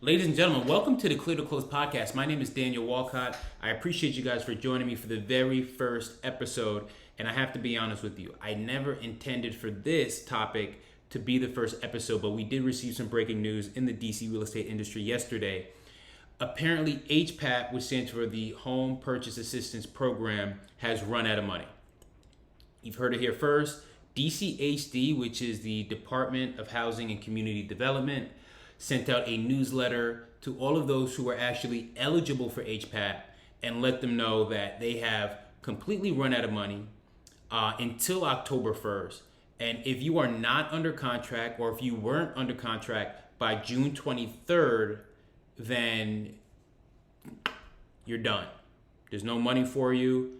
Ladies and gentlemen, welcome to the Clear to Close podcast. My name is Daniel Walcott. I appreciate you guys for joining me for the very first episode. And I have to be honest with you, I never intended for this topic to be the first episode, but we did receive some breaking news in the DC real estate industry yesterday. Apparently, HPAP, which stands for the Home Purchase Assistance Program, has run out of money. You've heard it here first. DCHD, which is the Department of Housing and Community Development, sent out a newsletter to all of those who are actually eligible for HPAP and let them know that they have completely run out of money until October 1st. And if you are not under contract, or if you weren't under contract by June 23rd, then you're done. There's no money for you.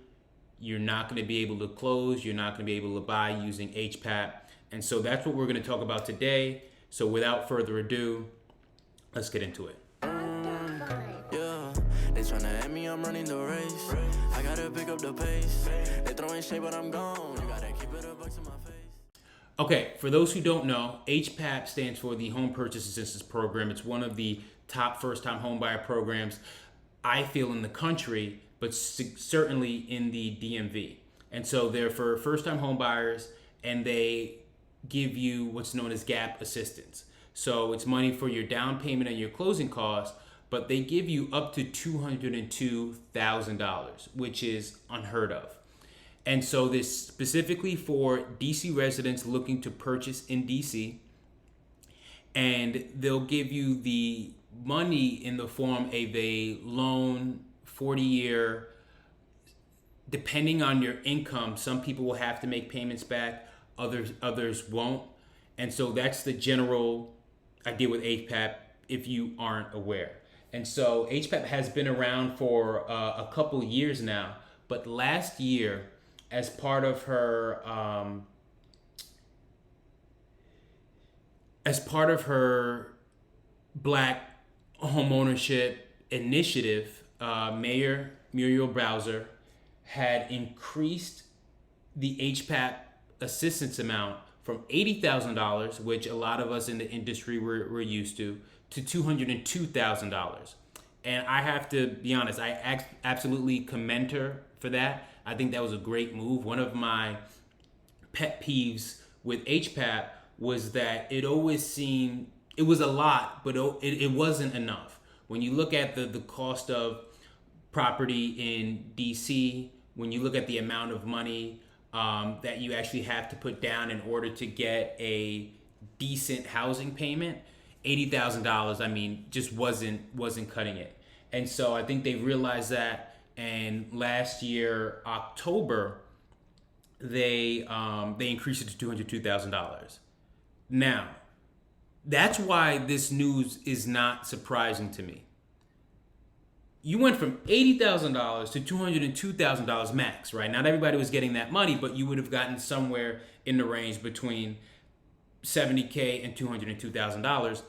You're not going to be able to close. You're not going to be able to buy using HPAP. And so that's what we're going to talk about today. So without further ado, let's get into it. Yeah, they tryna at me, I'm running the race. I gotta pick up the pace. They throwing shade, but I'm gone. You gotta keep it a buck to my face. Okay, for those who don't know, HPAP stands for the Home Purchase Assistance Program. It's one of the top first-time homebuyer programs, I feel, in the country, but certainly in the DMV. And so they're for first-time homebuyers, and they give you what's known as gap assistance. So it's money for your down payment and your closing costs, but they give you up to $202,000, which is unheard of. And so this specifically for DC residents looking to purchase in DC, and they'll give you the money in the form of a loan, 40-year, depending on your income. Some people will have to make payments back, others won't. And so that's the general idea with HPAP if you aren't aware. And so HPAP has been around for a couple years now, but last year, as part of her Black homeownership initiative, Mayor Muriel Bowser had increased the HPAP assistance amount from $80,000, which a lot of us in the industry were used to $202,000. And I have to be honest, I absolutely commend her for that. I think that was a great move. One of my pet peeves with HPAP was that it always seemed, it was a lot, but it wasn't enough. When you look at the cost of property in DC, when you look at the amount of money that you actually have to put down in order to get a decent housing payment, $80,000, I mean, just wasn't cutting it. And so I think they realized that, and last year, October, they increased it to $202,000. Now, that's why this news is not surprising to me. You went from $80,000 to $202,000 max, right? Not everybody was getting that money, but you would have gotten somewhere in the range between $70K and $202,000.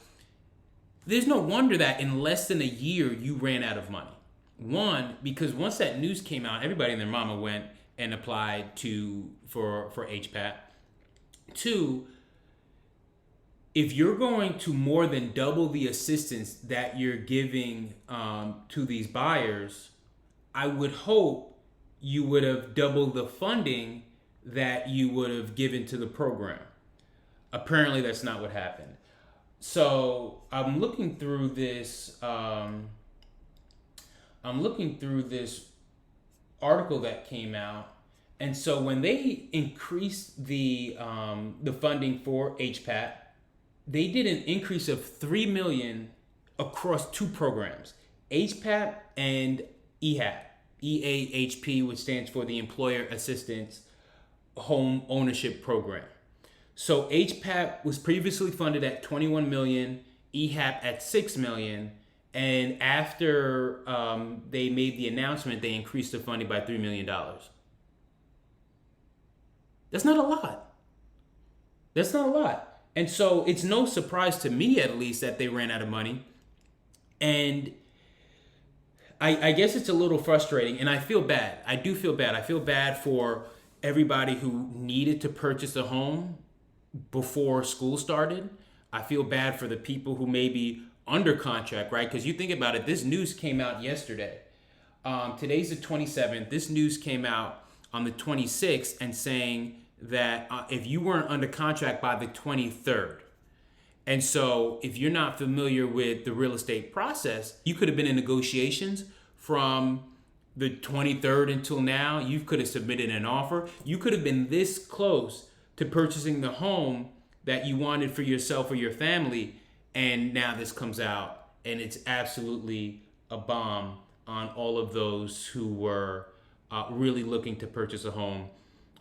There's no wonder that in less than a year, you ran out of money. One, because once that news came out, everybody and their mama went and applied for HPAP. Two, if you're going to more than double the assistance that you're giving to these buyers, I would hope you would have doubled the funding that you would have given to the program. Apparently, that's not what happened. So I'm looking through this. This article that came out, and so when they increased the funding for HPAP, they did an increase of $3 million across two programs, HPAP and EHAP, EAHP, which stands for the Employer Assistance Home Ownership Program. So HPAP was previously funded at $21 million, EHAP at $6 million, and after they made the announcement, they increased the funding by $3 million. That's not a lot. And so it's no surprise to me, at least, that they ran out of money. And I guess it's a little frustrating, and I feel bad. I do feel bad. I feel bad for everybody who needed to purchase a home before school started. I feel bad for the people who maybe under contract, right? Because you think about it, this news came out yesterday. Today's the 27th. This news came out on the 26th and saying that if you weren't under contract by the 23rd. And so if you're not familiar with the real estate process, you could have been in negotiations from the 23rd until now. You could have submitted an offer. You could have been this close to purchasing the home that you wanted for yourself or your family. And now this comes out and it's absolutely a bomb on all of those who were really looking to purchase a home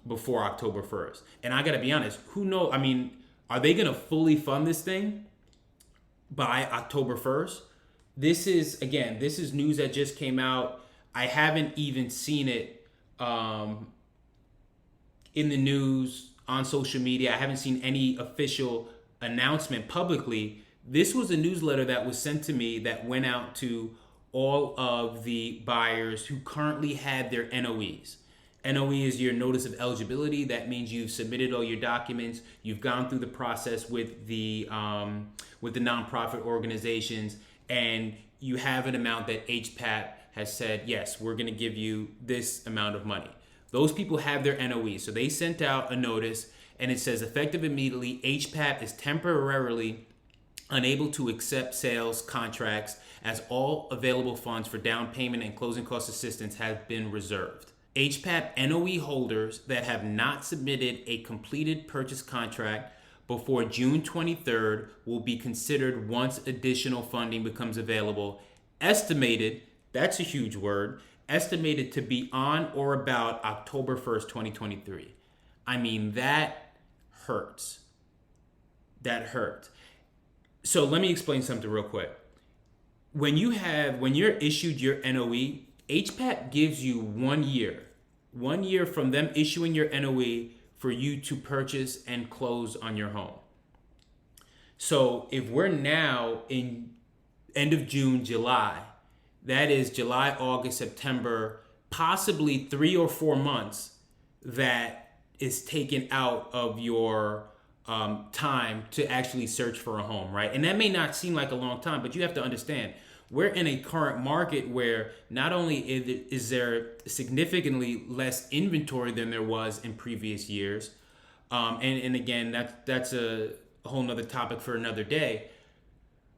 before October 1st. And I gotta be honest, who knows? I mean, are they gonna fully fund this thing by October 1st? This is news that just came out. I haven't even seen it in the news, on social media. I haven't seen any official announcement publicly. This was a newsletter that was sent to me that went out to all of the buyers who currently had their NOEs. NOE is your notice of eligibility. That means you've submitted all your documents. You've gone through the process with the nonprofit organizations, and you have an amount that HPAP has said, yes, we're going to give you this amount of money. Those people have their NOE. So they sent out a notice, and it says, effective immediately, HPAP is temporarily unable to accept sales contracts as all available funds for down payment and closing cost assistance have been reserved. HPAP NOE holders that have not submitted a completed purchase contract before June 23rd will be considered once additional funding becomes available. Estimated, that's a huge word, estimated to be on or about October 1st, 2023. I mean, that hurts. That hurts. So let me explain something real quick. When you're issued your NOE, HPAP gives you 1 year. 1 year from them issuing your NOE for you to purchase and close on your home. So if we're now in end of June, July, that is July, August, September, possibly 3 or 4 months that is taken out of your time to actually search for a home, right? And that may not seem like a long time, but you have to understand, we're in a current market where not only is there significantly less inventory than there was in previous years, and again, that's a whole nother topic for another day.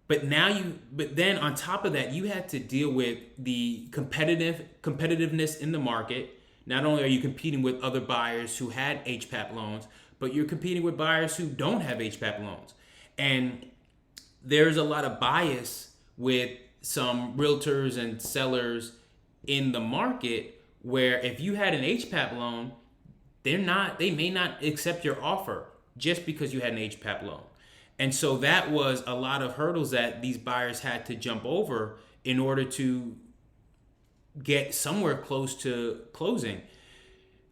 But then on top of that, you had to deal with the competitiveness in the market. Not only are you competing with other buyers who had HPAP loans, but you're competing with buyers who don't have HPAP loans. And there's a lot of bias with some realtors and sellers in the market where if you had an HPAP loan, they may not accept your offer just because you had an HPAP loan. And so that was a lot of hurdles that these buyers had to jump over in order to get somewhere close to closing.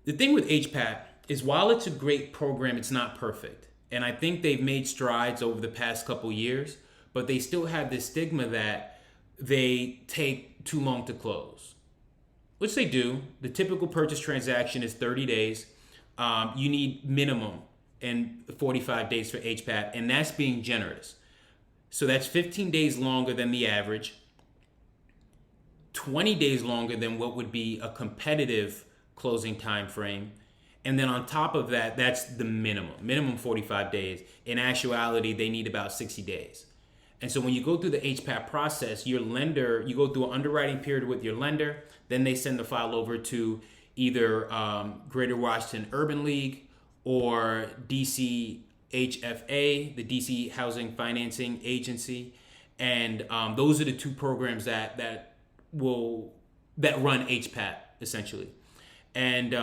The thing with HPAP is while it's a great program, it's not perfect. And I think they've made strides over the past couple years, but they still have this stigma that they take too long to close, which they do. The typical purchase transaction is 30 days. You need minimum and 45 days for HPAP, and that's being generous. So that's 15 days longer than the average, 20 days longer than what would be a competitive closing time frame. And then on top of that, that's the minimum 45 days. In actuality, they need about 60 days. And so when you go through the HPAP process, you go through an underwriting period with your lender, then they send the file over to either Greater Washington Urban League or DCHFA, the DC Housing Financing Agency. And those are the two programs that run HPAP essentially. And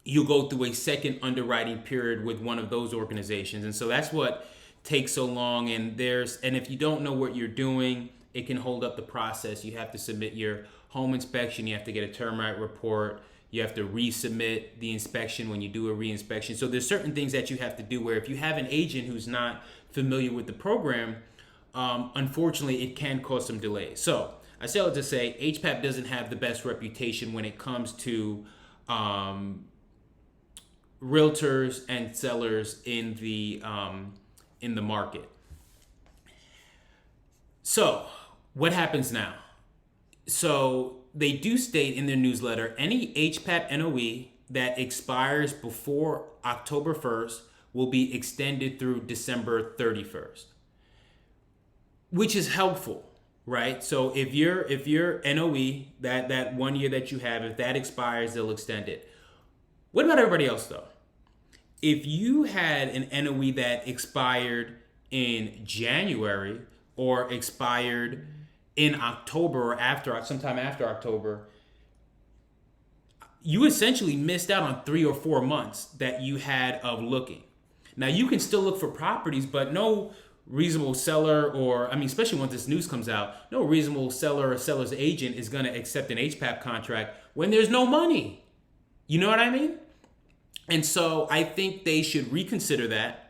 you go through a second underwriting period with one of those organizations. And so that's what takes so long. And if you don't know what you're doing, it can hold up the process. You have to submit your home inspection. You have to get a termite report. You have to resubmit the inspection when you do a reinspection. So there's certain things that you have to do where if you have an agent who's not familiar with the program, unfortunately, it can cause some delays. So I say all to say, HPAP doesn't have the best reputation when it comes to realtors and sellers in the market. So what happens now? So they do state in their newsletter, any HPAP NOE that expires before October 1st will be extended through December 31st, which is helpful, right? So if your NOE, that 1 year that you have, if that expires, they'll extend it. What about everybody else though? If you had an NOE that expired in January or expired in October or sometime after October, you essentially missed out on 3 or 4 months that you had of looking. Now you can still look for properties, but no reasonable seller, or especially once this news comes out, no reasonable seller or seller's agent is going to accept an HPAP contract when there's no money. You know what I mean? And so I think they should reconsider that.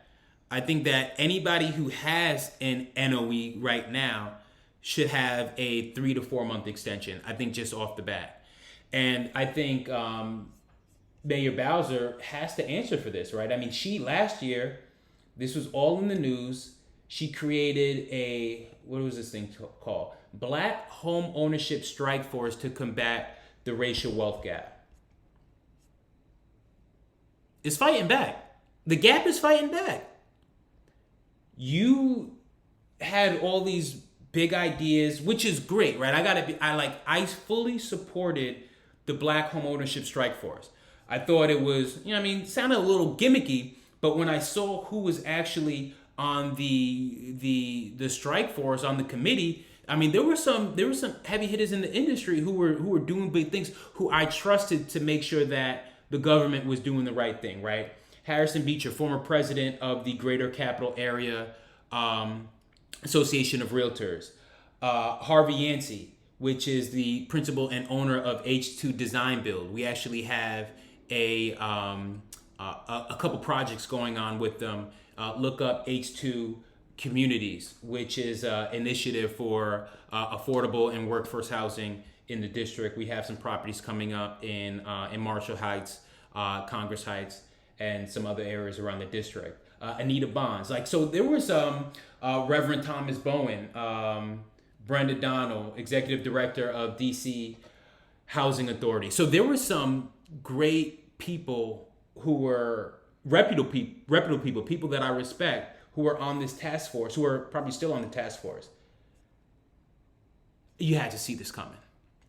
I think that anybody who has an NOE right now should have a 3 to 4 month extension. I think just off the bat. And I think Mayor Bowser has to answer for this, right? She last year, this was all in the news. She created what was this thing called? Black Home Ownership Strike Force to combat the racial wealth gap. It's fighting back. The gap is fighting back. You had all these big ideas, which is great, right? I fully supported the Black Home Ownership Strike Force. I thought it was, sounded a little gimmicky, but when I saw who was actually on the strike force, on the committee, there were some heavy hitters in the industry who were doing big things, who I trusted to make sure that the government was doing the right thing, right? Harrison Beecher, former president of the Greater Capital Area Association of Realtors. Harvey Yancey, which is the principal and owner of H2 Design Build. We actually have a couple projects going on with them. Look up H2 Communities, which is an initiative for affordable and workforce housing in the district. We have some properties coming up in Marshall Heights, Congress Heights, and some other areas around the district. Anita Bonds. So there was Reverend Thomas Bowen, Brenda Donnell, Executive Director of DC Housing Authority. So there were some great people who were reputable people that I respect, who were on this task force, who are probably still on the task force. You had to see this coming,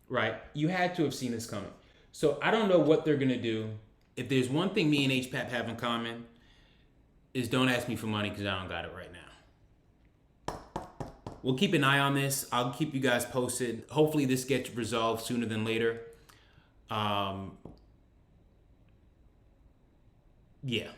right? You had to have seen this coming. So I don't know what they're going to do. If there's one thing me and HPAP have in common, is don't ask me for money because I don't got it right now. We'll keep an eye on this. I'll keep you guys posted. Hopefully this gets resolved sooner than later. Yeah.